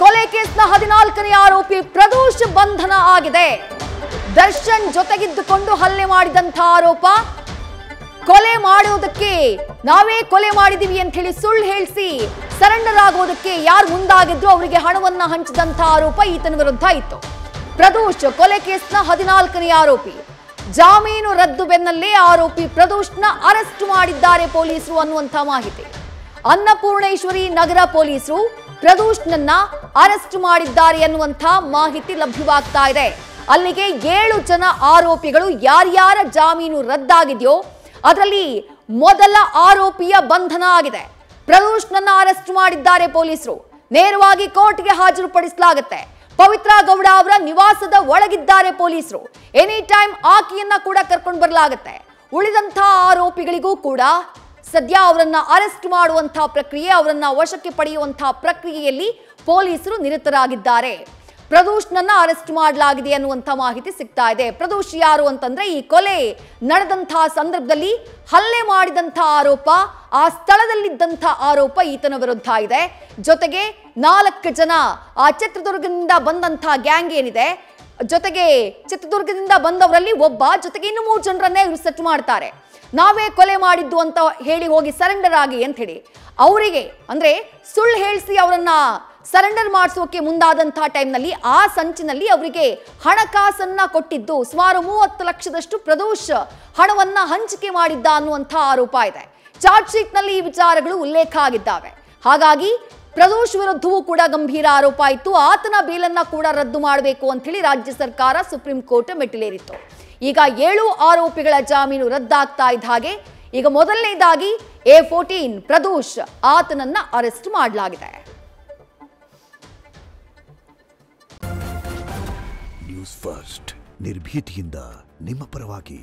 ಕೊಲೆ ಕೇಸ್ನ 14ನೇ ಆರೋಪಿ ಪ್ರದೋಷ್ ಬಂಧನ ಆಗಿದೆ. ದರ್ಶನ್ ಜೊತೆಗಿದ್ದುಕೊಂಡು ಹಲ್ಲೆ ಮಾಡಿದಂತ ಆರೋಪ, ಕೊಲೆ ಮಾಡೋದಕ್ಕೆ ನಾವೇ ಕೊಲೆ ಮಾಡಿದೀವಿ ಅಂತ ಹೇಳಿ ಸುಳ್ಳು ಹೇಳಿಸಿ ಸರೆಂಡರ್ ಆಗೋದಕ್ಕೆ ಯಾರು ಮುಂದಾಗಿದ್ರು ಅವರಿಗೆ ಹಣವನ್ನ ಹಂಚಿದಂತ ಆರೋಪ ಈತನ ವಿರುದ್ಧ ಇತ್ತು. ಪ್ರದೋಷ್ ಕೊಲೆ ಕೇಸ್ನ 14ನೇ ಆರೋಪಿ. ಜಾಮೀನು ರದ್ದು ಬೆನ್ನಲ್ಲೇ ಆರೋಪಿ ಪ್ರದೋಷ್ನ ಅರೆಸ್ಟ್ ಮಾಡಿದ್ದಾರೆ ಪೊಲೀಸರು ಅನ್ನುವಂತ ಮಾಹಿತಿ. ಅನ್ನಪೂರ್ಣೇಶ್ವರಿ ನಗರ ಪೊಲೀಸರು ಪ್ರದೋಷ್ನನ್ನ ಅರೆಸ್ಟ್ ಮಾಡಿದ್ದಾರೆ ಅನ್ನುವಂತ ಮಾಹಿತಿ ಲಭ್ಯವಾಗ್ತಾ ಇದೆ. ಅಲ್ಲಿಗೆ 7 ಜನ ಆರೋಪಿಗಳು ಯಾರ್ಯಾರ ಜಾಮೀನು ರದ್ದಾಗಿದೆಯೋ ಅದರಲ್ಲಿ ಮೊದಲ ಆರೋಪಿಯ ಬಂಧನ ಆಗಿದೆ. ಪ್ರದೋಷ್ನನ್ನ ಅರೆಸ್ಟ್ ಮಾಡಿದ್ದಾರೆ ಪೊಲೀಸರು. ನೇರವಾಗಿ ಕೋರ್ಟ್ಗೆ ಹಾಜರುಪಡಿಸಲಾಗುತ್ತೆ. ಪವಿತ್ರ ಗೌಡ ಅವರ ನಿವಾಸದ ಒಳಗಿದ್ದಾರೆ ಪೊಲೀಸರು. ಎನಿ ಟೈಮ್ ಆಕೆಯನ್ನ ಕೂಡ ಕರ್ಕೊಂಡು ಬರಲಾಗುತ್ತೆ. ಉಳಿದಂತಹ ಆರೋಪಿಗಳಿಗೂ ಕೂಡ ಸದ್ಯ ಅವರನ್ನ ಅರೆಸ್ಟ್ ಮಾಡುವಂತಹ ಪ್ರಕ್ರಿಯೆ, ಅವರನ್ನ ವಶಕ್ಕೆ ಪಡೆಯುವಂತಹ ಪ್ರಕ್ರಿಯೆಯಲ್ಲಿ ಪೊಲೀಸರು ನಿರತರಾಗಿದ್ದಾರೆ. ಪ್ರದೋಷ್ನನ್ನ ಅರೆಸ್ಟ್ ಮಾಡಲಾಗಿದೆ ಅನ್ನುವಂಥ ಮಾಹಿತಿ ಸಿಗ್ತಾ ಇದೆ. ಪ್ರದೋಷ್ ಯಾರು ಅಂತಂದ್ರೆ ಈ ಕೊಲೆ ನಡೆದಂತಹ ಸಂದರ್ಭದಲ್ಲಿ ಹಲ್ಲೆ ಮಾಡಿದಂತಹ ಆರೋಪ, ಆ ಸ್ಥಳದಲ್ಲಿದ್ದಂಥ ಆರೋಪ ಈತನ ವಿರುದ್ಧ ಇದೆ. ಜೊತೆಗೆ 4 ಜನ ಆ ಚಿತ್ರದುರ್ಗದಿಂದ ಬಂದಂತಹ ಗ್ಯಾಂಗ್ ಏನಿದೆ, ಜೊತೆಗೆ ಚಿತ್ರದುರ್ಗದಿಂದ ಬಂದವರಲ್ಲಿ ಒಬ್ಬ, ಜೊತೆಗೆ ಇನ್ನು 3 ಜನರನ್ನೇ ಇವರು ಸೆಟ್ ಮಾಡ್ತಾರೆ. ನಾವೇ ಕೊಲೆ ಮಾಡಿದ್ದು ಅಂತ ಹೇಳಿ ಹೋಗಿ ಸರೆಂಡರ್ ಆಗಿ ಅಂತ ಹೇಳಿ ಅವರಿಗೆ ಅಂದ್ರೆ ಸುಳ್ಳು ಹೇಳಿಸಿ ಅವರನ್ನ ಸರೆಂಡರ್ ಮಾಡಿಸೋಕೆ ಮುಂದಾದಂತಹ ಟೈಮ್ನಲ್ಲಿ ಆ ಸಂಚಿನಲ್ಲಿ ಅವರಿಗೆ ಹಣಕಾಸನ್ನ ಕೊಟ್ಟಿದ್ದು ಸುಮಾರು 30 ಲಕ್ಷದಷ್ಟು ಪ್ರದೋಷ್ ಹಣವನ್ನ ಹಂಚಿಕೆ ಮಾಡಿದ್ದ ಅನ್ನುವಂಥ ಆರೋಪ ಇದೆ. ಚಾರ್ಜ್ ಶೀಟ್ ನಲ್ಲಿ ಈ ವಿಚಾರಗಳು ಉಲ್ಲೇಖ ಆಗಿದ್ದಾವೆ. ಹಾಗಾಗಿ ಪ್ರದೋಷ್ ವಿರುದ್ಧವೂ ಕೂಡ ಗಂಭೀರ ಆರೋಪ ಇತ್ತು. ಆತನ ಬೇಲನ್ನ ಕೂಡ ರದ್ದು ಮಾಡಬೇಕು ಅಂತ ಹೇಳಿ ರಾಜ್ಯ ಸರ್ಕಾರ ಸುಪ್ರೀಂ ಕೋರ್ಟ್ ಮೆಟ್ಟಿಲೇರಿತ್ತು. ಈಗ 7 ಆರೋಪಿಗಳ ಜಾಮೀನು ರದ್ದಾಗ್ತಾ ಇದ್ದ ಹಾಗೆ ಈಗ ಮೊದಲನೇದಾಗಿ A14 ಪ್ರದೋಷ್ ಆತನನ್ನ ಅರೆಸ್ಟ್ ಮಾಡಲಾಗಿದೆ. ನ್ಯೂಸ್ ಫಸ್ಟ್ ನಿರ್ಭೀತಿಯಿಂದ ನಿಮ್ಮ ಪರವಾಗಿ.